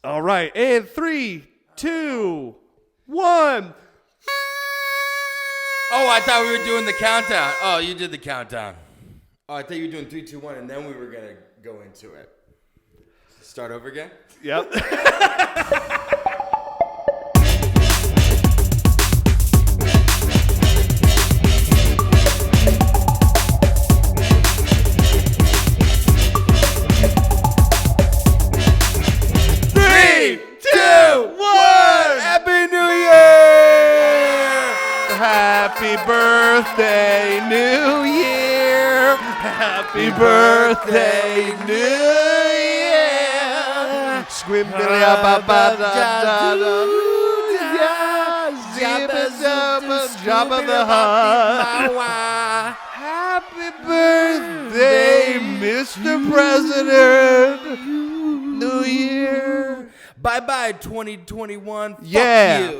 All right, and 3, 2, 1. Oh, I thought we were doing the countdown. Oh, you did the countdown. Oh, I thought you were doing 3, 2, 1, and then we were gonna go into it. Start over again? Yep. Happy birthday, New Year! Happy birthday, New Year! Jabba the Hutt. Happy birthday, Mr. President! New Year! Bye-bye, 2021.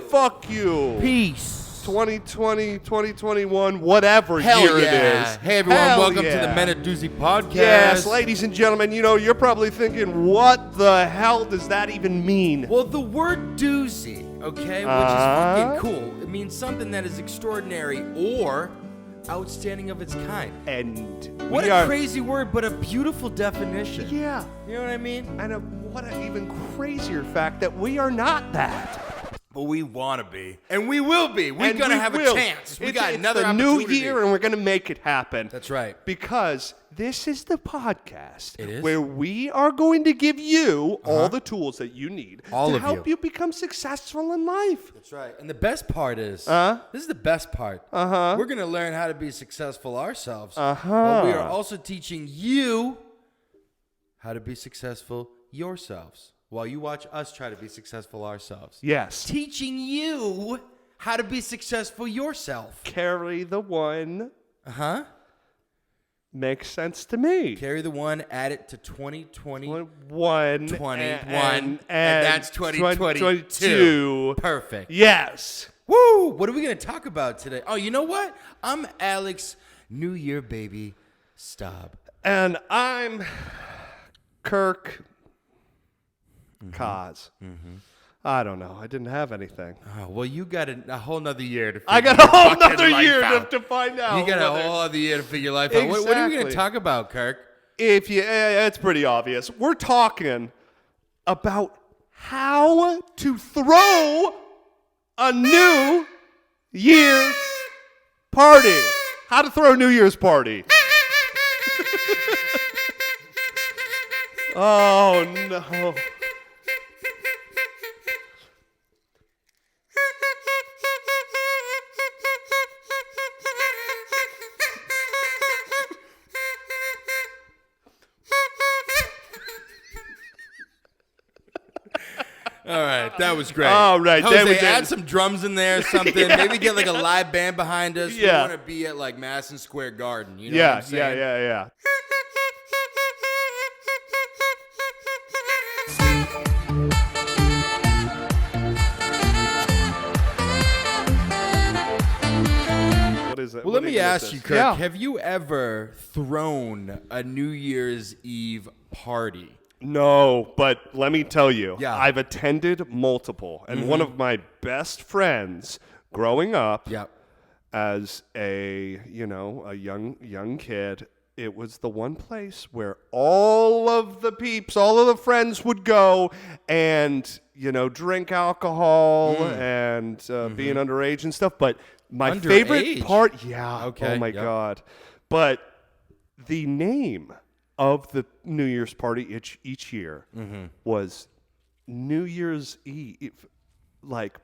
Fuck you. Peace. 2020, 2021, whatever Hell year yeah. it is. Hey, everyone, welcome to yeah. the Men of Doozy podcast. Yes, ladies and gentlemen, you're probably thinking, what the hell does that even mean? Well, the word doozy, okay, which is fucking cool. It means something that is extraordinary or outstanding of its kind. And what a crazy word, but a beautiful definition. Yeah. You know what I mean? And what an even crazier fact that we are not that. But we want to be. And we will be. We're going to have a chance. We got another opportunity. It's the new year, and we're going to make it happen. That's right. Because this is the podcast It is? where we are going to give you all the tools that you need to help you become successful in life. That's right. And the best part is, this is the best part. We're going to learn how to be successful ourselves. But we are also teaching you how to be successful yourselves. While you watch us try to be successful ourselves. Yes. Teaching you how to be successful yourself. Carry the one. Uh-huh. Makes sense to me. Carry the one, add it to 2020. 21. And that's 2022. Perfect. Yes. Woo! What are we going to talk about today? Oh, you know what? I'm Alex, New Year baby, Staub. And I'm Kirk Koz. I don't know. I didn't have anything. Oh, well, you got a whole nother year to figure I got a whole fucking nother life year out. to find out. You got a whole other year to figure life out. What are we going to talk about, Kirk? It's pretty obvious. We're talking about how to throw a New Year's party. How to throw a New Year's party. Oh, no. All right, that was great. All right, Jose, then we add some drums in there or something. Maybe get like a live band behind us. We want to be at like Madison Square Garden. You know what I'm saying? Yeah. What is it? Well, let me ask you, Kirk. Have you ever thrown a New Year's Eve party? No, but let me tell you, Yeah. I've attended multiple, and one of my best friends growing up as a young kid, it was the one place where all of the peeps, all of the friends would go and, drink alcohol and being underage and stuff, but my favorite part, oh my God. But the name of the New Year's party each year was New Year's Eve, like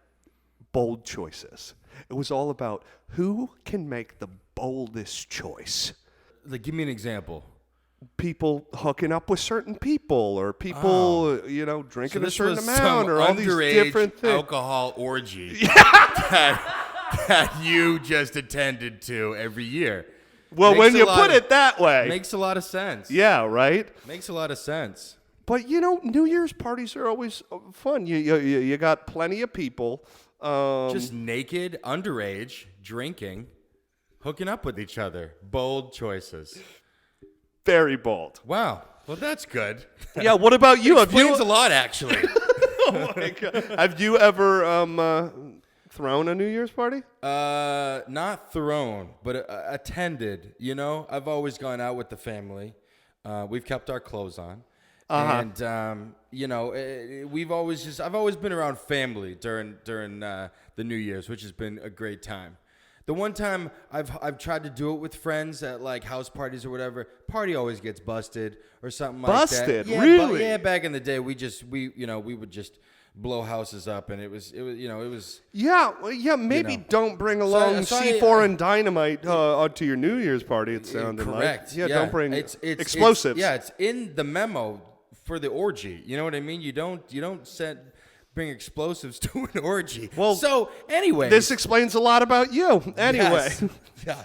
bold choices. It was all about who can make the boldest choice. Like, give me an example. People hooking up with certain people, or people, drinking a certain amount, or all these different things. Alcohol orgy that you just attended to every year. Well, when you put it that way. Makes a lot of sense. Yeah, right? Makes a lot of sense. But, New Year's parties are always fun. You got plenty of people. Just naked, underage, drinking, hooking up with each other. Bold choices. Very bold. Wow. Well, that's good. Yeah, what about you? Explains a lot, actually. Oh my God. Have you ever thrown a New Year's party? Not thrown, but attended. You know, I've always gone out with the family. We've kept our clothes on. And you know, I've always been around family during the New Year's, which has been a great time. The one time I've tried to do it with friends at like house parties or whatever, party always gets busted or something like that. Busted? Really? Yeah, back in the day, we would just blow houses up, and it was. Yeah, maybe don't bring along C4 and dynamite to your New Year's party. It sounded correct. like. Yeah, don't bring explosives. It's in the memo for the orgy. You know what I mean? You don't bring explosives to an orgy. Well, so anyway, this explains a lot about you. Anyway, yes. Yeah,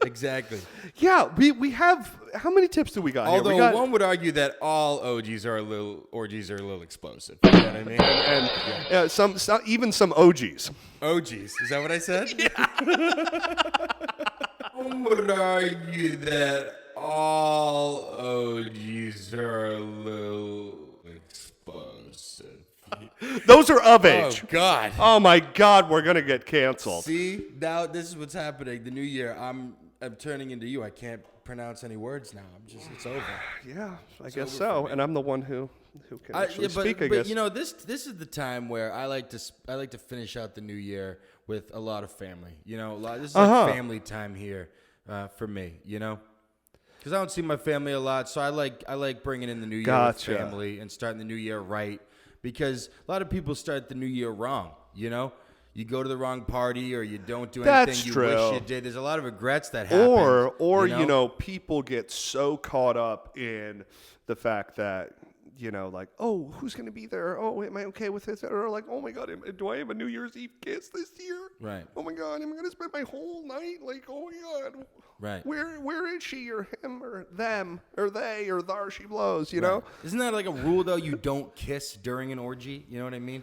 exactly. Yeah, we have. How many tips do we got? Although one would argue that all orgies are a little explosive. You know what I mean? And some even some OGs. OGs, is that what I said? Yeah. One would argue that all OGs are a little explosive. Those are of age. Oh, God. Oh, my God, we're going to get canceled. See, now this is what's happening. The new year, I'm turning into you. I can't pronounce any words now. It's over. Yeah, I guess so. And I'm the one who can actually speak, I guess. But, you know, this is the time where I like to finish out the new year with a lot of family. You know, this is like family time here for me, you know? Because I don't see my family a lot, so I like bringing in the new year with family and starting the new year right. Because a lot of people start the new year wrong, you know? You go to the wrong party or you don't do anything you wish you did. There's a lot of regrets that happen. Or you know, people get so caught up in the fact that, you know, like, oh, who's going to be there? Oh, am I okay with this? Or like, oh my God, do I have a New Year's Eve kiss this year? Right. Oh my God, am I going to spend my whole night? Like, oh my God. Right. Where is she or him or them or they or thar she blows, you know? Isn't that like a rule, though? You don't kiss during an orgy? You know what I mean?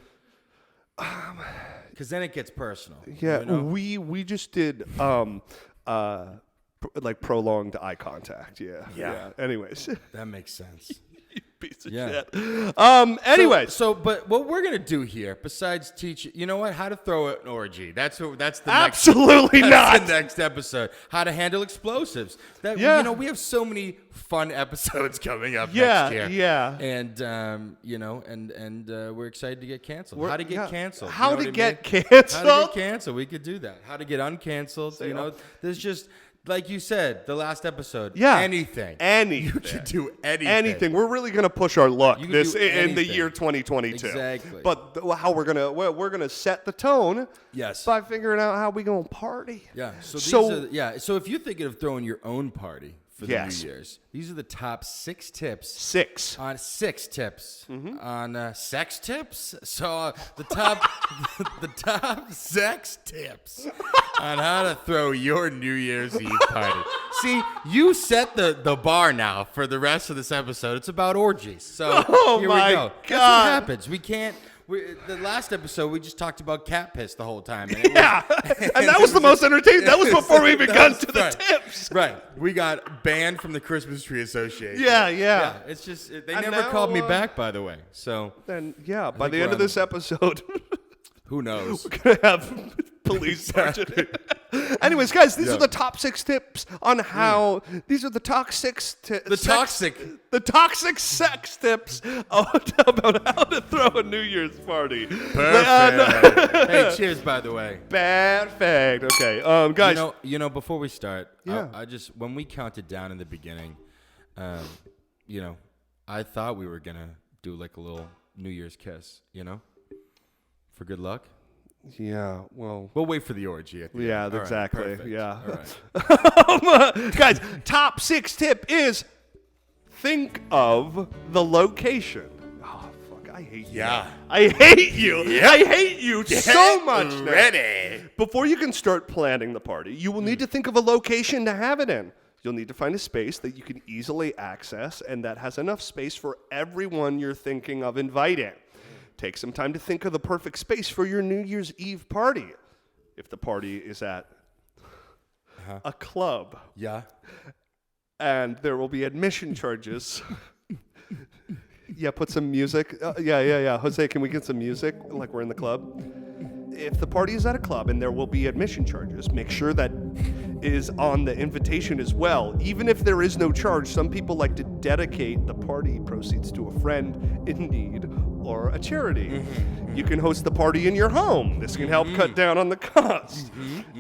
Because then it gets personal. Yeah, you know? we just did like prolonged eye contact. Yeah. Anyways, that makes sense. You piece of shit. Anyway, but what we're gonna do here, besides teach, you know what? How to throw an orgy. That's the absolutely that's the next episode. How to handle explosives. You know, we have so many fun episodes coming up next year. Yeah. And you know, and we're excited to get canceled. How to get canceled. How to get canceled. How to get canceled. We could do that. How to get uncanceled. You know, there's just. Like you said, the last episode. Yeah. Anything. You can do anything. We're really gonna push our luck in the year 2022. Exactly. But how we're gonna set the tone. Yes. By figuring out how we gonna party. Yeah. So if you're thinking of throwing your own party for the New Year's, these are the top 6 tips. 6 tips on sex tips. So the top 6 tips on how to throw your New Year's Eve party. See, you set the bar now for the rest of this episode. It's about orgies. So here we go. God. That's what happens. We can't. The last episode, we just talked about cat piss the whole time. And and that was the most entertaining. That was before we even got to the tips. Right. We got banned from the Christmas Tree Association. Yeah. It's just, they never called me back, by the way. So then, by the end of this episode, who knows? We're going to have police sergeant. Anyways, guys, these are the top 6 tips on how. These are the toxic sex tips about how to throw a New Year's party. Perfect. Hey, cheers, by the way. Perfect. Okay, guys. You know, before we start, I just when we counted down in the beginning, you know, I thought we were gonna do like a little New Year's kiss, you know, for good luck. Yeah, well, we'll wait for the orgy. At the end. Exactly. Right, yeah. All right. Guys, top 6 tip is think of the location. Oh, fuck, I hate you. Yeah. I hate you. Yeah. I hate you so much. Ready. Before you can start planning the party, you will need to think of a location to have it in. You'll need to find a space that you can easily access and that has enough space for everyone you're thinking of inviting. Take some time to think of the perfect space for your New Year's Eve party. If the party is at a club. Yeah. And there will be admission charges. Yeah, put some music. Yeah. Jose, can we get some music like we're in the club? If the party is at a club and there will be admission charges, make sure that is on the invitation as well. Even if there is no charge, some people like to dedicate the party proceeds to a friend in need or a charity. You can host the party in your home. This can help cut down on the cost.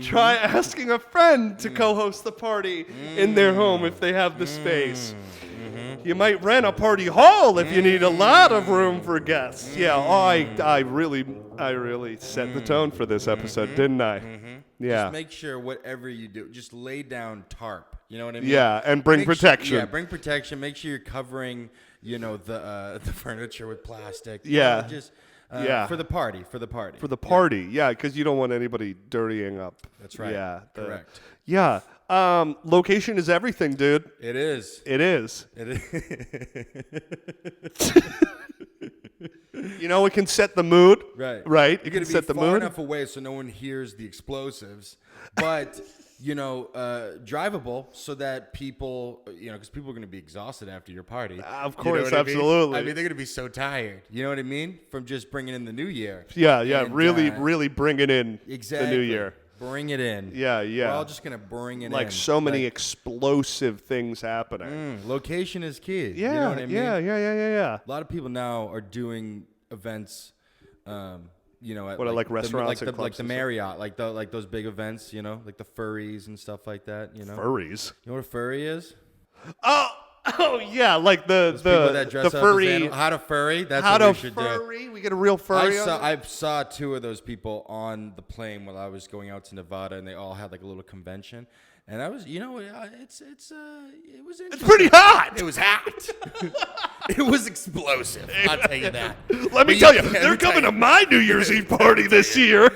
Try asking a friend to co-host the party in their home if they have the space. You might rent a party hall if you need a lot of room for guests. Yeah, I really set the tone for this episode, didn't I? Yeah. Just make sure whatever you do, just lay down tarp. You know what I mean? Yeah, and bring protection. Bring protection. Make sure you're covering, the furniture with plastic. Yeah. For the party. Yeah, because you don't want anybody dirtying up. That's right. Yeah. Correct. Yeah. Location is everything, dude. It is. It is. It can set the mood. Right. It can set the mood. Far enough away so no one hears the explosives, but drivable so that people, because people are going to be exhausted after your party. Of course, absolutely. I mean, they're going to be so tired. You know what I mean? From just bringing in the new year. Yeah. And, really bringing in the new year. Bring it in. Yeah. We're all just going to bring it in. Like so many explosive things happening. Location is key. Yeah. You know what I mean? Yeah. A lot of people now are doing events, at like restaurants and clubs like the Marriott, like those big events, like the furries and stuff like that, Furries? You know what a furry is? Oh yeah, like the that dress the up furry. How to furry? That's what we should do. We get a real furry. I saw two of those people on the plane while I was going out to Nevada, and they all had like a little convention. And I was, it was interesting. It's pretty hot. It was hot. It was explosive. I'll tell you that. Let me tell you, they're coming to my New Year's Eve party this year.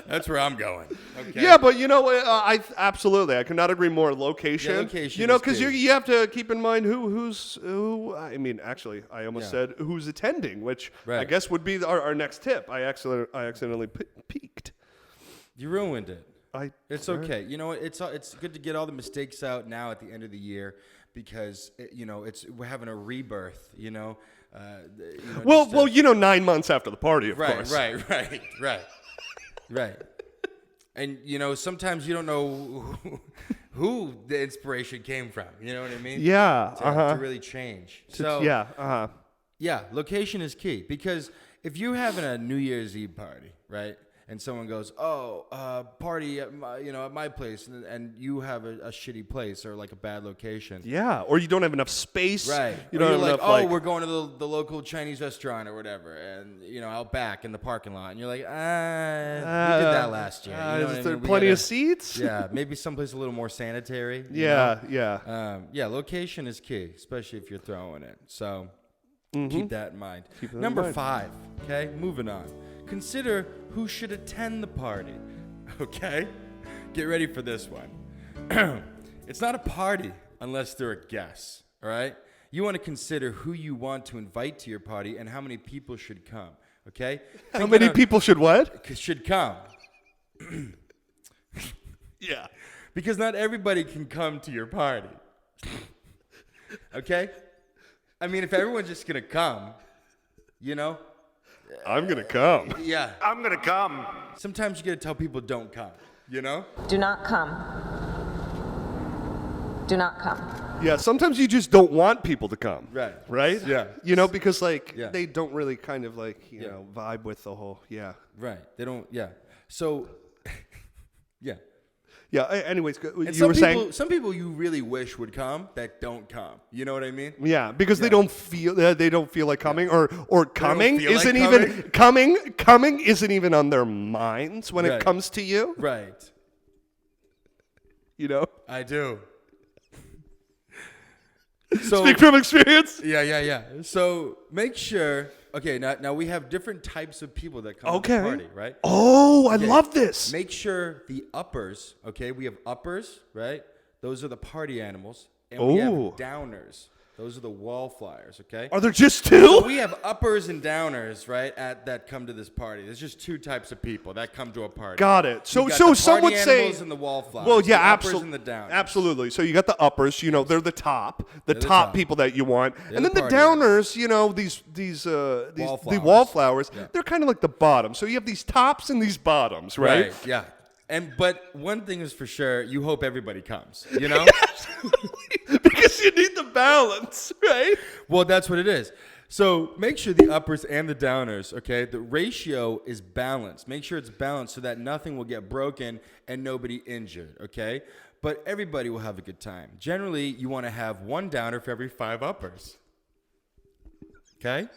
That's where I'm going. Okay. Yeah, but I absolutely, I could not agree more. Location. Yeah, location. Because you have to keep in mind who. I mean, actually, I almost said who's attending, which I guess would be our next tip. I accidentally peeked. You ruined it. It's okay. It's good to get all the mistakes out now at the end of the year because we're having a rebirth. 9 months after the party, of course. Right. And sometimes you don't know who the inspiration came from. You know what I mean? Yeah. To really change. Yeah. Location is key because if you're having a New Year's Eve party, right? And someone goes, party at my place, and you have a shitty place or like a bad location. Yeah, or you don't have enough space. Right. You don't have enough, we're going to the local Chinese restaurant or whatever, and out back in the parking lot, and you're like, we did that last year. Is there plenty of seats? Yeah, maybe someplace a little more sanitary. Yeah. Location is key, especially if you're throwing it. So keep that in mind. Number 5. Okay, moving on. Consider who should attend the party. Okay? Get ready for this one. It's not a party unless they're a guest. All right? You want to consider who you want to invite to your party and how many people should come. Okay? How many people should what? Should come. Yeah. Because not everybody can come to your party. Okay? I mean, if everyone's just going to come, I'm going to come. Yeah. I'm going to come. Sometimes you got to tell people don't come, Do not come. Do not come. Yeah, sometimes you just don't want people to come. Right? Yeah. Because they don't really kind of vibe with the whole, Right. They don't, So, yeah. Yeah, anyways, and you were saying... Some people you really wish would come that don't come. You know what I mean? Yeah, because they don't feel like coming, or coming isn't like coming isn't even on their minds when it comes to you. Right. I do. So, speak from experience. Yeah. So make sure... Okay, now we have different types of people that come to the party, right? Oh, I love this. Make sure the uppers, okay? We have uppers, right? Those are the party animals. And we have downers. Those are the wallflowers, okay? Are there just two? So we have uppers and downers, right, that come to this party. There's just two types of people that come to a party. Got it. So the some would say and the wallflowers. Well, yeah, the absolutely. And the downers. Absolutely. So you got the uppers, you know, they're the top top. people that you want. They're and then the party downers, you know, the wallflowers, they're kind of like the bottom. So you have these tops and these bottoms, right? Yeah. But one thing is for sure, you hope everybody comes, you know? Because you need the balance, right? Well, that's what it is. So make sure the uppers and the downers, okay, the ratio is balanced. Make sure it's balanced so that nothing will get broken and nobody injured, okay? But everybody will have a good time. Generally, you want to have one downer for every 5 uppers, okay?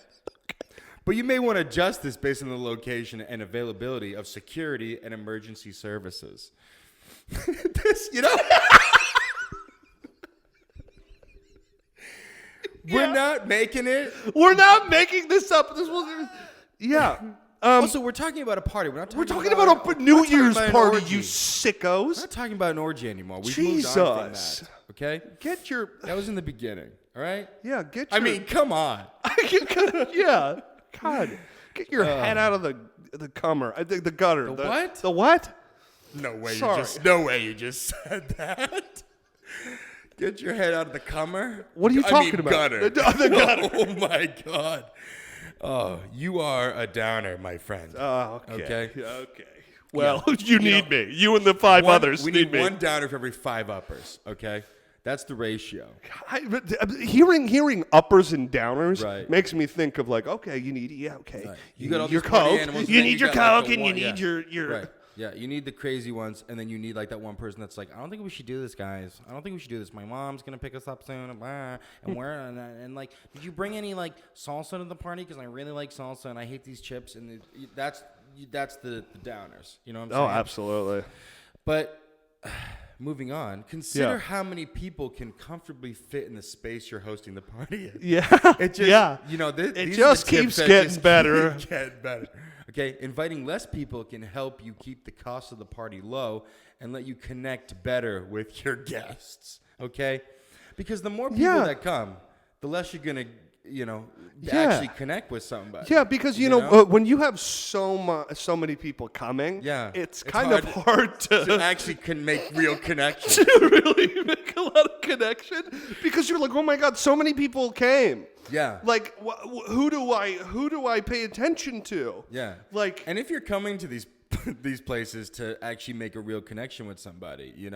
But you may want to adjust this based on the location and availability of security and emergency services. You know? We're not making it. We're not making this up. This was, yeah. Also, we're talking about a party. We're talking about a New Year's party, you We're sickos. not talking about an orgy anymore. We've Jesus. moved on from that. Okay? That was in the beginning. All right? Yeah, I mean, come on. Yeah. God. Get your head out of the the gutter. The what? The what? No way. Sorry. No way you just said that. Get your head out of the cummer. What are you talking about? Gutter. The gutter. Oh my God. Oh, you are a downer, my friend. Oh, okay. Okay. Well, you need me. You and the 5 others we need me. one downer for every 5 uppers. Okay, that's the ratio. Hearing uppers and downers Right. makes me think of like, okay, you need okay. Right. You got all need your these party Coke. animals, You and then need your got, like, Coke, the and you one- need your. Right. Yeah, you need the crazy ones, and then you need like that one person that's like, I don't think we should do this, guys. I don't think we should do this. My mom's gonna pick us up soon, and like, did you bring any like salsa to the party? Because I really like salsa, and I hate these chips. And that's the downers. You know what I'm saying? Oh, absolutely. But moving on, consider how many people can comfortably fit in the space you're hosting the party in. Yeah. It just, yeah. you know, It these just are the keeps tips that getting just better. keep getting better. Okay, inviting less people can help you keep the cost of the party low and let you connect better with your guests. Okay, because the more people that come, the less you're gonna, actually connect with somebody. Yeah, because you know when you have so many people coming, it's kind of hard to actually make real connections. to really make a lot of connection because you're like, oh my God, so many people came. Yeah. Like, who do I pay attention to? Yeah. Like, and if you're coming to these places to actually make a real connection with somebody, you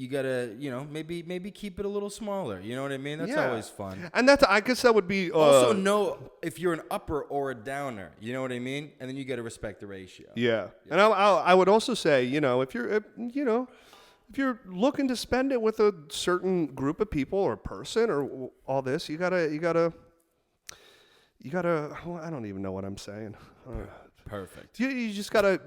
gotta, maybe keep it a little smaller. You know what I mean? That's always fun. And I guess that would be also know if you're an upper or a downer. You know what I mean? And then you gotta respect the ratio. Yeah. And I would also say, if you're looking to spend it with a certain group of people or person or all this, you gotta. Well, I don't even know what I'm saying. Perfect. You just gotta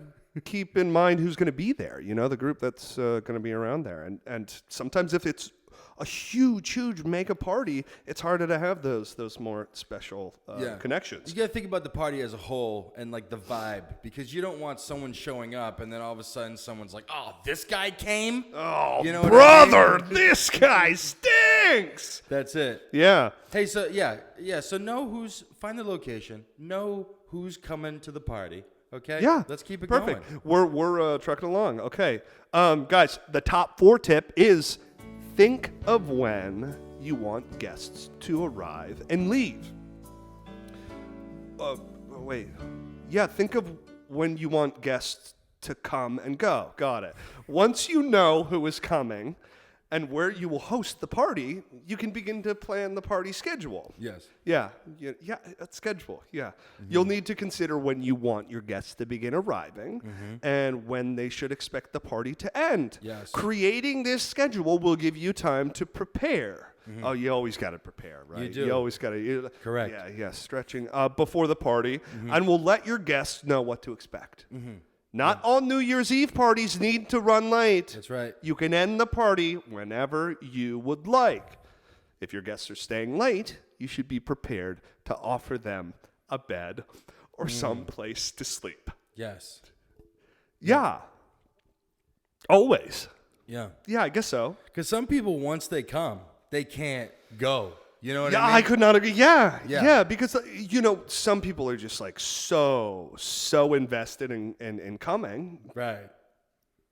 keep in mind who's going to be there. The group that's going to be around there, and sometimes if it's a huge mega party, it's harder to have those more special connections. You got to think about the party as a whole and like the vibe, because you don't want someone showing up and then all of a sudden someone's like, "Oh, this guy came." Oh, you know brother, this guy stinks. That's it. Yeah. Hey, so So find the location. Know who's coming to the party. Okay. Yeah. Let's keep it perfect. going. We're trucking along. Okay. Guys, the top 4 tip is think of when you want guests to arrive and leave. Wait. Yeah, think of when you want guests to come and go. Got it. Once you know who is coming and where you will host the party, you can begin to plan the party schedule. Yes. Yeah, schedule. Yeah. Mm-hmm. You'll need to consider when you want your guests to begin arriving and when they should expect the party to end. Yes. Creating this schedule will give you time to prepare. Mm-hmm. Oh, you always got to prepare, right? You do. You always got to. Correct. Yeah, stretching before the party, and will let your guests know what to expect. Mm-hmm. Not all New Year's Eve parties need to run late. That's right. You can end the party whenever you would like. If your guests are staying late, you should be prepared to offer them a bed or some place to sleep. Yes. Yeah. Always. Yeah. Yeah, I guess so. Because some people, once they come, they can't go. You know what Yeah, I mean? I could not agree. Yeah. Yeah, because some people are just like so invested in coming Right.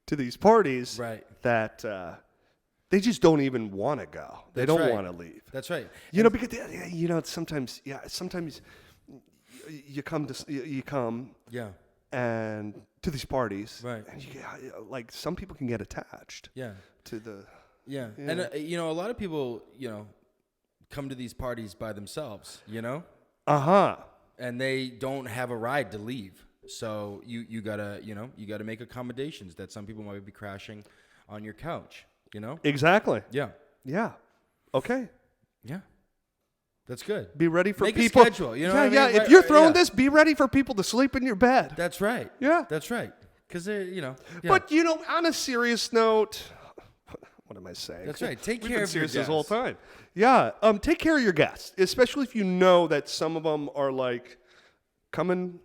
to these parties Right. that they just don't even want to go. They That's don't right. want to leave. That's right. Because sometimes you come Yeah. and to these parties, Right. and like some people can get attached. Yeah. To the Yeah. And a lot of people, come to these parties by themselves, and they don't have a ride to leave. So you gotta make accommodations that some people might be crashing on your couch, Exactly. Yeah. Yeah. Okay. Yeah. That's good. Be ready for Make people. a schedule. You know what I mean? Yeah. Right, If you're right, throwing yeah. this, be ready for people to sleep in your bed. That's right. Yeah. That's right. Because they're, Yeah. But on a serious note, what am I saying? That's right. Take We've care been of your serious this whole guests. time. Yeah. Take care of your guests, especially if you know that some of them are like coming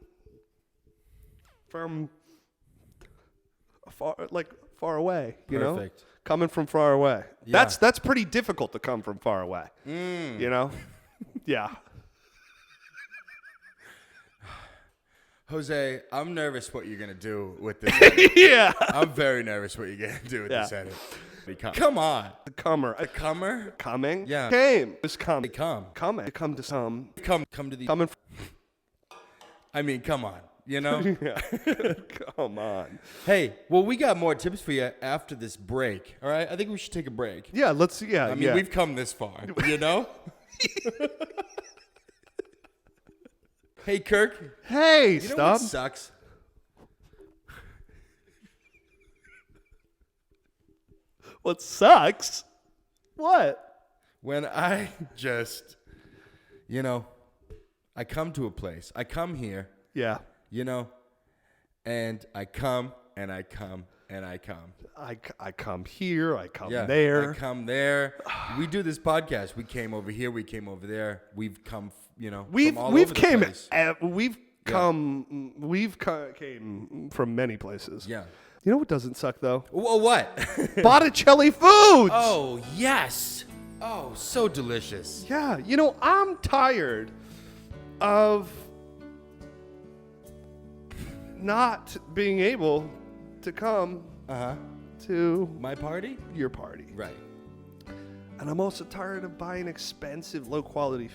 from far away. You Perfect. know, coming from far away. Yeah. That's pretty difficult to come from far away. Yeah. Jose, I'm nervous what you're going to do with this edit. Yeah. I'm very nervous what you're going to do with this edit. Come on. The comer. The comer? Coming. Yeah. Came. Just come. They come. Coming. To come to some. Come to the... Coming. I mean, come on. Yeah. Come on. Hey, well, we got more tips for you after this break. All right? I think we should take a break. Yeah, let's. Yeah. I mean, we've come this far, Hey, Kirk. Hey, You know what Staub. sucks? What sucks? What? When I just, I come to a place. I come here, Yeah. and I come, and I come, and I come. I come here. I come Yeah, there. I come there. We do this podcast. We came over here. We came over there. We've come, We've from all over the came. place. We've come. We've came from many places. Yeah. You know what doesn't suck though? Well, what? Botticelli Foods. Oh, yes. Oh, so delicious. Yeah. I'm tired of not being able to come to My party? your party. Right. And I'm also tired of buying expensive, low quality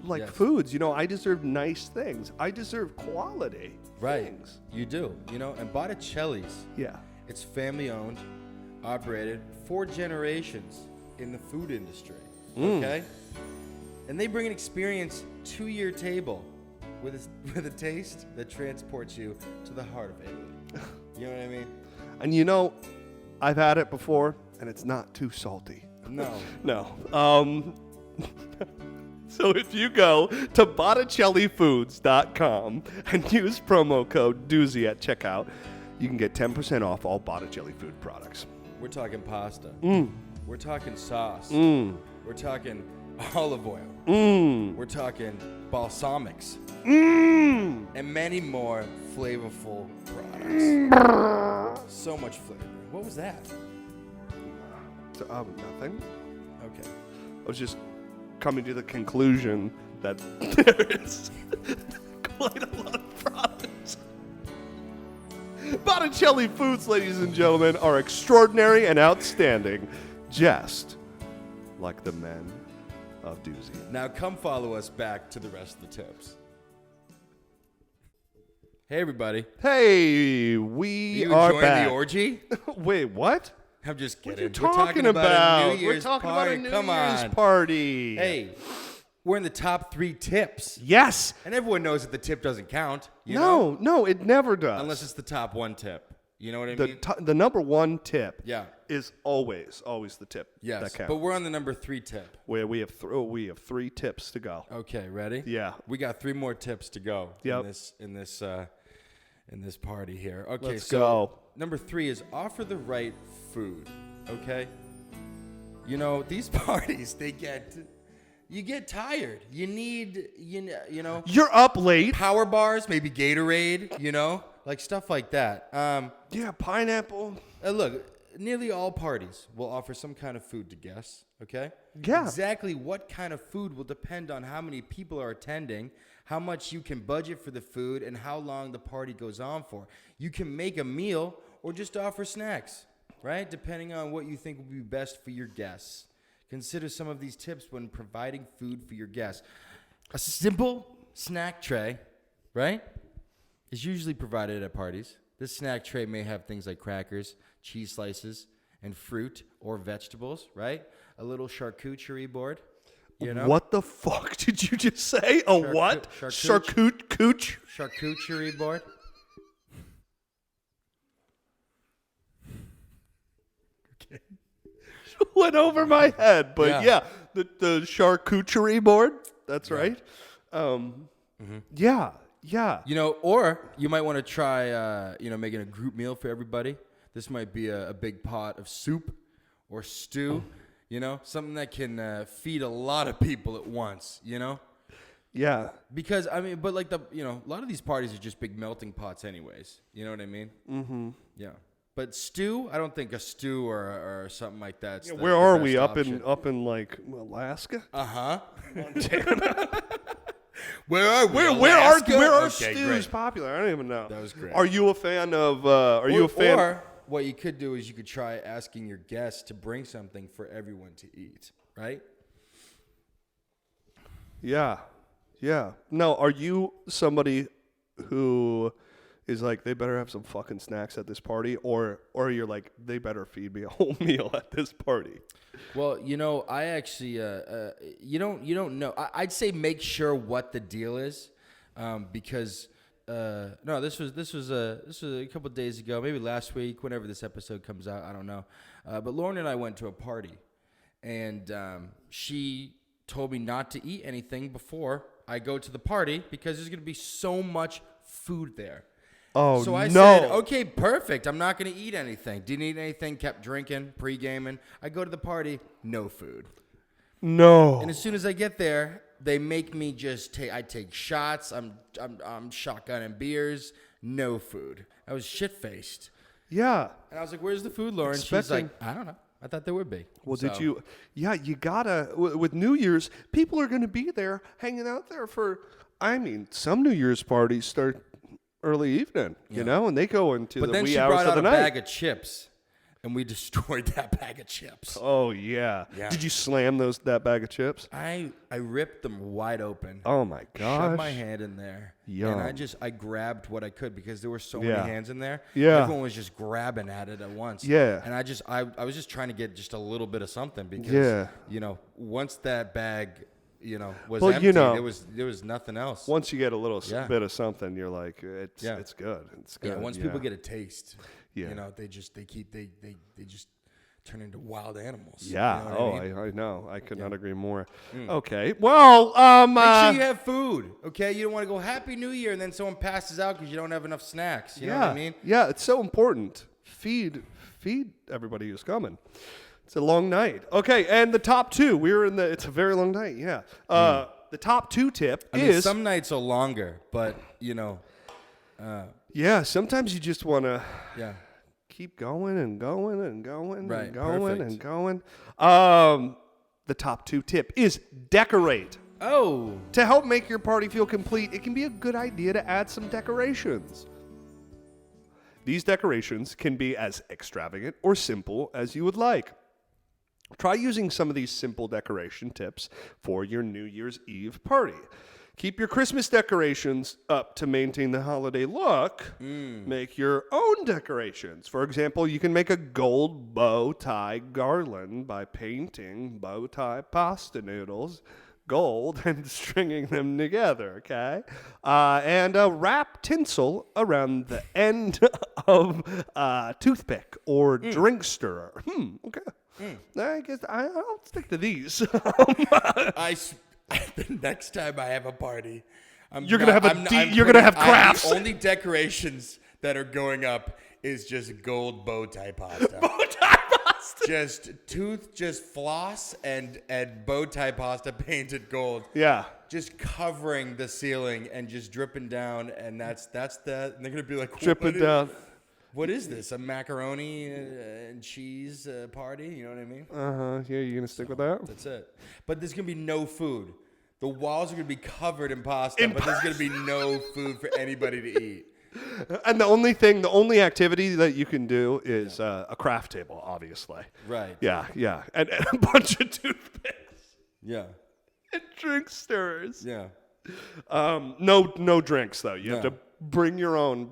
Yes. foods. I deserve nice things. I deserve quality things. You do. And Botticelli's, Yeah. it's family owned, operated, 4 generations in the food industry. Okay? And they bring an experience to your table with a taste that transports you to the heart of Italy. You know what I mean? And I've had it before, and it's not too salty. No. No. So if you go to BotticelliFoods.com and use promo code Doozy at checkout, you can get 10% off all Botticelli food products. We're talking pasta. We're talking sauce. We're talking olive oil. We're talking balsamics. And many more flavorful products. So much flavor. What was that? Nothing. Okay. I was just coming to the conclusion that there is quite a lot of products. Botticelli Foods, ladies and gentlemen, are extraordinary and outstanding, just like the men of Doozy. Now come follow us back to the rest of the tips. Hey, everybody. Hey, we You are enjoying back. the orgy? Wait, what? I'm just What kidding. are you talking about? A New Year's We're talking party. about a New Come Year's on. party. Hey, we're in the top 3 tips. Yes. And everyone knows that the tip doesn't count. You know? No, it never does. Unless it's the top 1 tip. You know what I the mean? the number one tip Yeah. is always the tip Yes. that counts. But we're on the number 3 tip. Where we have 3 tips to go. Okay, ready? Yeah. We got 3 more tips to go Yep. in this party here. Okay, Let's so go. number 3 is offer the right food. Okay? These parties, you get tired. You need, You're up late. power bars, maybe Gatorade, like stuff like that. Yeah, pineapple. Look, nearly all parties will offer some kind of food to guests, okay? Yeah. Exactly what kind of food will depend on how many people are attending, how much you can budget for the food, and how long the party goes on for. You can make a meal or just offer snacks, right? Depending on what you think will be best for your guests. Consider some of these tips when providing food for your guests. A simple snack tray, right, is usually provided at parties. This snack tray may have things like crackers, cheese slices, and fruit or vegetables, right? A little charcuterie board, you know? What the fuck did you just say? A what? Charcuterie board. Okay. Went over my head, but yeah, the charcuterie board. That's right. Yeah. You know, or you might want to try, making a group meal for everybody. This might be a big pot of soup or stew, something that can feed a lot of people at once, Yeah. Because, a lot of these parties are just big melting pots anyways. You know what I mean? Mm-hmm. Yeah. But stew, I don't think a stew or something like that. Where are we? Up in like Alaska? Uh-huh. Montana. Where are we? Where are Okay, stews great. popular? I don't even know. That was great. Are you a fan of? Or what you could do is you could try asking your guests to bring something for everyone to eat, right? Yeah. No, are you somebody who is like, they better have some fucking snacks at this party, or you're like, they better feed me a whole meal at this party? Well, I actually, you don't know. I'd say make sure what the deal is, because no, this was a couple of days ago, maybe last week, whenever this episode comes out, I don't know. But Lauren and I went to a party, and she told me not to eat anything before I go to the party because there's going to be so much food there. Oh, so I no. said, okay, perfect. I'm not going to eat anything. Didn't eat anything, kept drinking, pre-gaming. I go to the party, no food. No. And as soon as I get there, they make me I take shots. I'm shotgunning beers, no food. I was shit-faced. Yeah. And I was like, where's the food, Lauren? She's like, I don't know. I thought there would be. Well, did you? Yeah, you gotta. With New Year's, people are going to be there, hanging out there for. Some New Year's parties start early evening, and they go into the wee hours of the night. But then she brought out a bag of chips, and we destroyed that bag of chips. Oh yeah. Did you slam that bag of chips? I ripped them wide open. Oh my gosh. Shoved my hand in there. Yum. And I grabbed what I could because there were so many hands in there. Yeah. Everyone was just grabbing at it at once. Yeah. And I was just trying to get just a little bit of something because once that bag was empty, there was nothing else. Once you get a little bit of something, you're like, it's good. It's good. Yeah, once people get a taste, they just turn into wild animals. Yeah. You know what I mean? I know. I could not agree more. Okay. Well, make sure you have food. Okay. You don't want to go Happy New Year and then someone passes out because you don't have enough snacks. You know what I mean? Yeah. It's so important. Feed everybody who's coming. It's a long night. Okay, and the top two. It's a very long night, yeah. The top two tip is... some nights are longer, but, yeah, sometimes you just want to keep going and going and going and going and going. The top two tip is decorate. Oh. To help make your party feel complete, it can be a good idea to add some decorations. These decorations can be as extravagant or simple as you would like. Try using some of these simple decoration tips for your New Year's Eve party. Keep your Christmas decorations up to maintain the holiday look. Make your own decorations. For example, you can make a gold bow tie garland by painting bow tie pasta noodles gold and stringing them together, okay? And wrap tinsel around the end of a toothpick or drink stirrer. Okay. I guess I'll stick to these. The next time I have a party, you're gonna have crafts. The only decorations that are going up is just gold bow tie pasta. Bow tie pasta. Just floss and bow tie pasta painted gold. Yeah. Just covering the ceiling and just dripping down, and that's that. And they're gonna be like dripping down. What is this? A macaroni and cheese party? You know what I mean? Yeah, you gonna stick with that? That's it. But there's gonna be no food. The walls are gonna be covered in pasta, but there's gonna be no food for anybody to eat. And the only activity that you can do is a craft table, obviously. Right. Yeah, and a bunch of toothpicks. Yeah. And drink stirrers. Yeah. No drinks though. You have to bring your own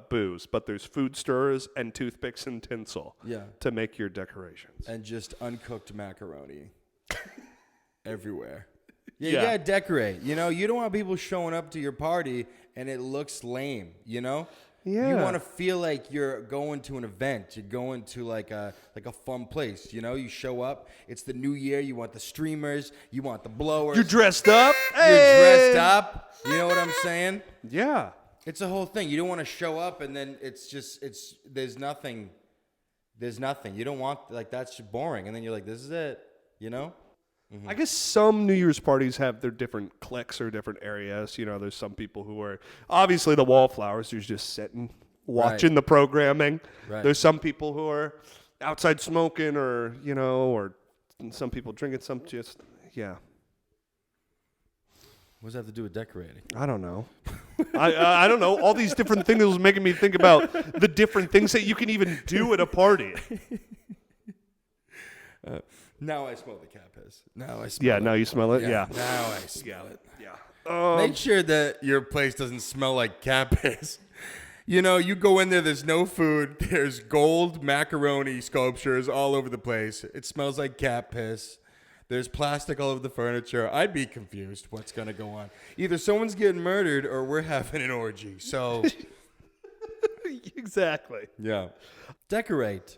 booze, but there's food stirrers and toothpicks and tinsel. Yeah. To make your decorations. And just uncooked macaroni everywhere. Yeah, Yeah. you gotta decorate. You know, you don't want people showing up to your party and it looks lame. You know. Yeah. You want to feel like you're going to an event. You're going to like a fun place. You know, you show up. It's the new year. You want the streamers. You want the blowers. You're dressed up. You're dressed up. You know what I'm saying? Yeah. It's a whole thing. You don't want to show up and then there's nothing. You don't want, like, that's boring. And then you're like, this is it. You know? I guess some New Year's parties have their different cliques or different areas. You know, there's some people who are obviously the wallflowers who's just sitting, watching the programming. Right. There's some people who are outside smoking or some people drinking, some just, yeah. What does that have to do with decorating? I don't know. I don't know. All these different things was making me think about the different things that you can even do at a party. Now I smell the cat piss. Now I smell it. Yeah, now you smell it? Yeah. Now I smell it. Yeah. Make sure that your place doesn't smell like cat piss. You know, you go in there, there's no food. There's gold macaroni sculptures all over the place. It smells like cat piss. There's plastic all over the furniture. I'd be confused what's going to go on. Either someone's getting murdered or we're having an orgy. So, Exactly. yeah. Decorate.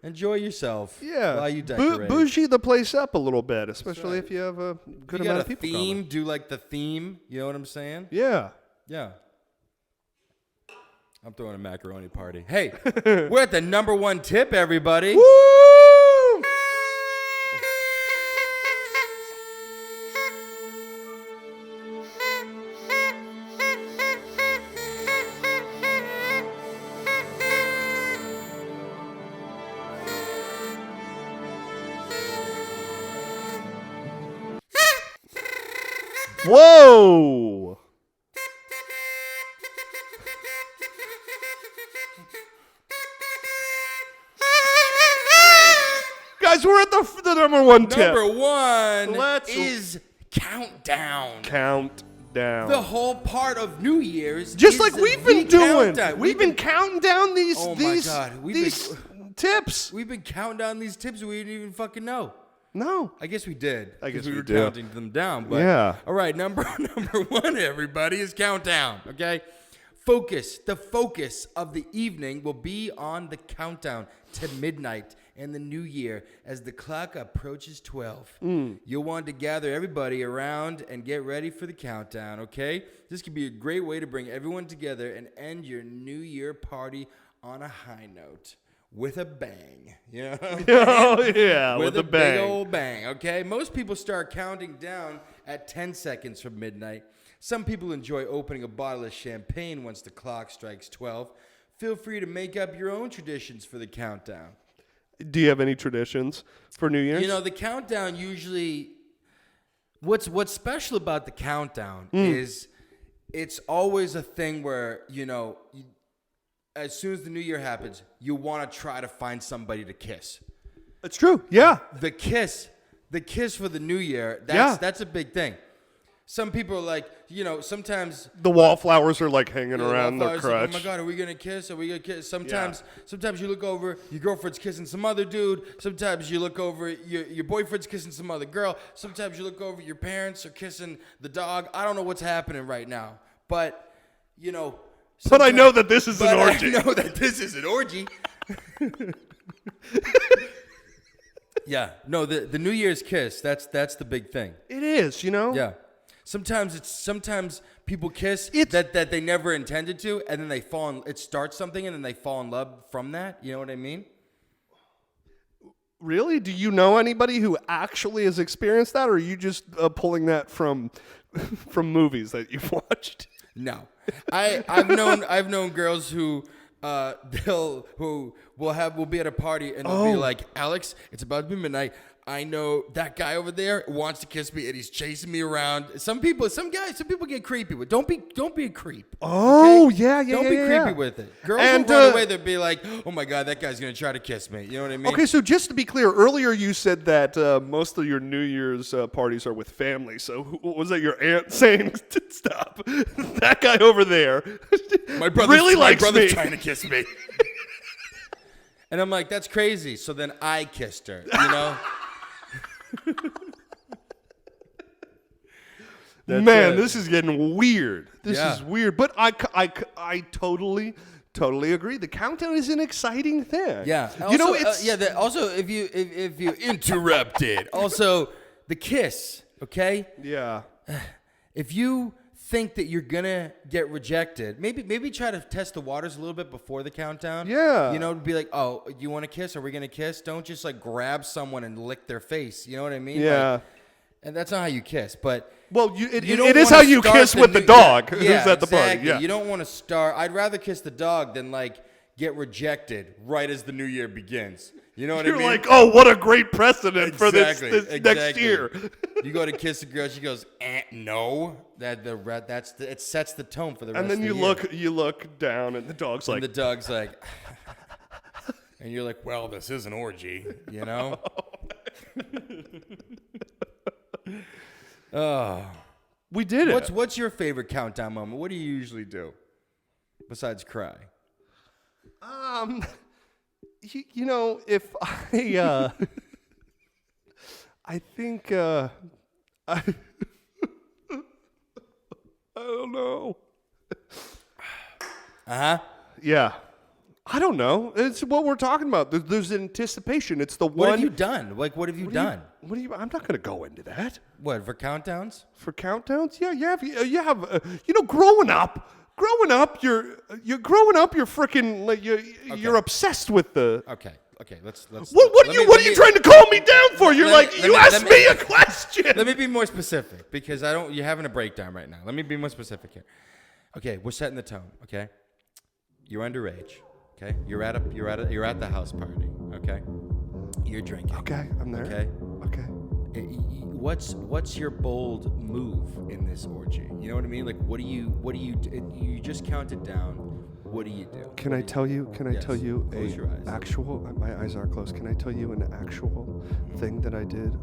Enjoy yourself. Yeah. While you decorate. Bougie the place up a little bit, especially if you have a good you amount got of a people theme, coming. do like the theme. You know what I'm saying? Yeah. Yeah. I'm throwing a macaroni party. Hey, we're at the number 1 tip, everybody. Woo! Whoa! Guys, we're at the number 1 tip. Number 1 Let's- is countdown. Countdown. The whole part of New Year's, Just is like we've the been doing. countdown. We've been counting down these Oh my these God, these tips. We've been counting down these tips we didn't even fucking know. No. I guess we did. I guess 'cause we we were do. counting them down. But Yeah. All right, number 1, everybody, is countdown. Okay. Focus. The focus of the evening will be on the countdown to midnight and the new year as the clock approaches 12. You'll want to gather everybody around and get ready for the countdown. Okay. This could be a great way to bring everyone together and end your New Year party on a high note. With a bang, you know? Oh yeah, with a bang. Big old bang, okay? Most people start counting down at 10 seconds from midnight. Some people enjoy opening a bottle of champagne once the clock strikes 12. Feel free to make up your own traditions for the countdown. Do you have any traditions for New Year's? You know, the countdown usually, what's special about the countdown is it's always a thing where, you know, as soon as the new year happens, you want to try to find somebody to kiss. It's true. Yeah. The kiss for the new year, that's a big thing. Some people are like, you know, sometimes The wallflowers are like hanging the around their wallflowers like, crotch. oh my God, are we gonna kiss? Are we gonna kiss? Sometimes you look over, your girlfriend's kissing some other dude. Sometimes you look over, your boyfriend's kissing some other girl. Sometimes you look over, your parents are kissing the dog. I don't know what's happening right now, but you know. But I know that this is an orgy. I know that this is an orgy. Yeah, no, the New Year's kiss, that's the big thing. It is, you know? Yeah. Sometimes people kiss that they never intended to, and then they it starts something, and then they fall in love from that. You know what I mean? Really? Do you know anybody who actually has experienced that, or are you just pulling that from movies that you've watched? No, I've known girls who we'll be at a party and they'll be like, Alex, it's about to be midnight. I know that guy over there wants to kiss me and he's chasing me around. Some people get creepy with. Don't be a creep. Oh, okay? yeah. Don't be creepy with it. Girls will run away. They'll be like, oh my God, that guy's gonna try to kiss me. You know what I mean? Okay, so just to be clear, earlier you said that most of your New Year's parties are with family. So was that your aunt saying, "Stop, that guy over there"? My brother's me. trying to kiss me. And I'm like, that's crazy. So then I kissed her. You know. Man, this is getting weird. This is weird, but I totally agree. The countdown is an exciting thing. Yeah, also, it's also if you interrupted, also the kiss. Okay. Yeah. If you think that you're gonna get rejected, maybe try to test the waters a little bit before the countdown. Yeah. You know, be like, oh, you want to kiss? Are we gonna kiss? Don't just like grab someone and lick their face. You know what I mean? Yeah. Like, and that's not how you kiss, but it is how you kiss with the dog who's at the party. Yeah. You don't want to start. I'd rather kiss the dog than like get rejected right as the new year begins. You know what I mean? You're like, oh, what a great precedent for this next year. You go to kiss a girl, she goes, no. It sets the tone for the rest of the year. And then you look down, and the dog's like, and you're like, well, this is an orgy, you know? We did it. What's your favorite countdown moment? What do you usually do besides cry? You know, if I I think I don't know. Yeah. I don't know. It's what we're talking about. There's anticipation. It's the one. What have you done? Like, what have you done? I'm not going to go into that. What, for countdowns? For countdowns? Yeah, you have. Growing up, you're freaking. Like, you're obsessed with the. Okay. Let's. What are you trying to calm me down for? You're you asked me a question. Let me be more specific because you're having a breakdown right now. Let me be more specific here. Okay, we're setting the tone. Okay, you're underage. Okay, you're at the house party. Okay, you're drinking. Okay, I'm there. Okay. What's your bold move in this orgy? You know what I mean? Like, what do you just counted down? What do you do? Can I tell you Close your eyes. actual? My eyes are closed. Can I tell you an actual thing that I did?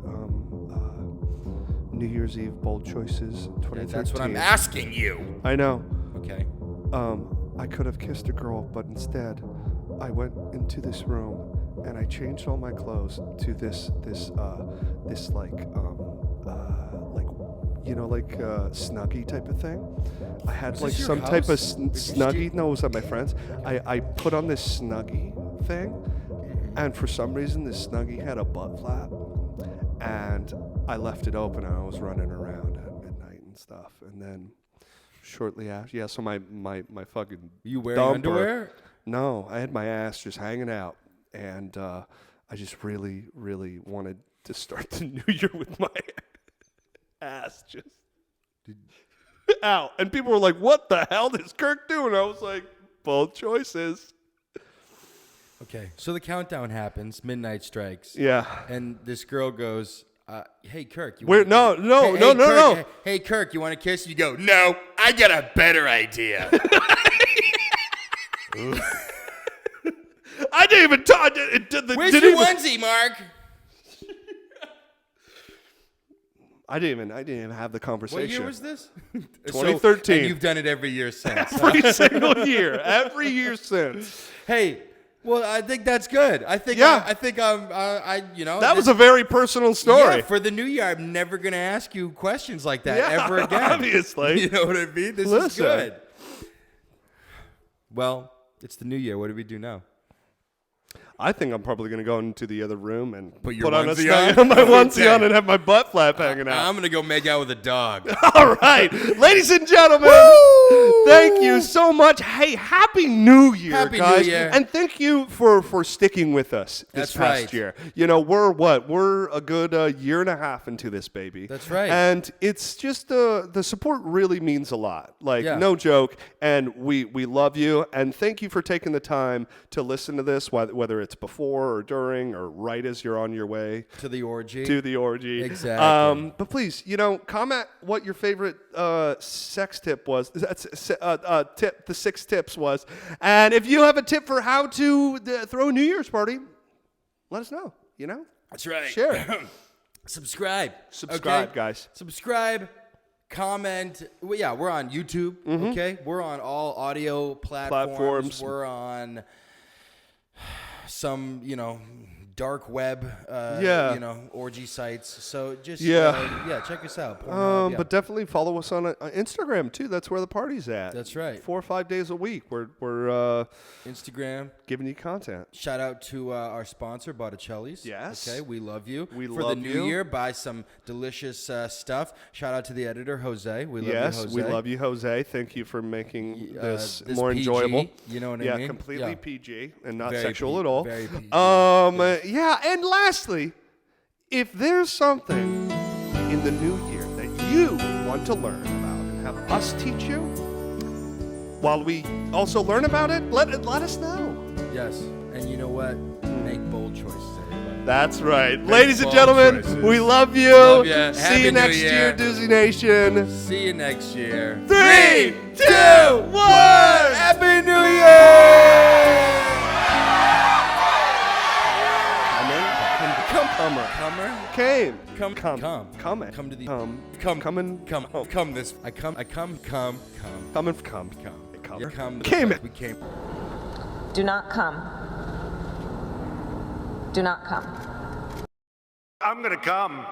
New Year's Eve bold choices 2013. That's what I'm asking you. I know. Okay. I could have kissed a girl, but instead, I went into this room and I changed all my clothes to this Snuggie type of thing. I had like some type of Snuggie. No, it was at my friend's. I put on this Snuggie thing, and for some reason, this Snuggie had a butt flap, and I left it open and I was running around at midnight and stuff, and then. Shortly after, so my fucking you wearing dumper, underwear? No, I had my ass just hanging out, and I just really, really wanted to start the new year with my ass just out. And people were like, "What the hell does Kirk do?" And I was like, "Bold choices." Okay, so the countdown happens, midnight strikes. Yeah, and this girl goes. Hey Kirk, no. Hey Kirk, you want to kiss? You go, no, I got a better idea. I didn't even talk. Where's your onesie, Mark? I didn't even have the conversation. What year was this? 2013. And you've done it every year since. Every single year. Every year since. Hey. Well, I think that's good. I think that was a very personal story. Yeah, for the new year, I'm never going to ask you questions like that ever again. Obviously. You know what I mean? This is good. Well, it's the new year. What do we do now? I think I'm probably going to go into the other room and Put your on onesie my on? onesie on and have my butt flap hanging out. I'm going to go make out with a dog. All right. Ladies and gentlemen, thank you so much. Hey, Happy New Year, Happy guys. New Year. And thank you for sticking with us this That's past right. year. You know, we're a good year and a half into this, baby. That's right. And it's just the support really means a lot. Like, no joke. And we love you. And thank you for taking the time to listen to this, whether it's before or during or right as you're on your way To the orgy. Exactly. But please, comment what your favorite sex tip was. The 6 tips was. And if you have a tip for how to throw a New Year's party, let us know. That's right. Share it. Subscribe. Subscribe, guys. Subscribe. Comment. Well, yeah, we're on YouTube. Okay, we're on all audio platforms. We're on some, dark web, orgy sites. So just check us out. But definitely follow us on Instagram too. That's where the party's at. That's right. 4 or 5 days a week. We're Instagram giving you content. Shout out to our sponsor, Botticelli's. Yes. Okay, we love you. We For love the new you. year, buy some delicious stuff. Shout out to the editor, Jose. We love you, Yes, Jose. we love you, Jose. Thank you for making this this more PG, enjoyable. you know what I Yeah, mean? completely Yeah. PG and not Very sexual PG, at all. very PG. And lastly, if there's something in the new year that you want to learn about and have us teach you, while we also learn about it, let us know. Yes, and you know what? Make bold choices, everybody. That's right. Make Ladies and bold gentlemen, choices. we love you. Love ya. See Happy you New next Year. year, Doozy Nation. See you next year. 3, 2, 1. Happy New Year! Came. Come Coming. Come to the Coming. come this. I come. Coming. Yeah, come. Came it. We came. Do not come. Do not come. I'm gonna come.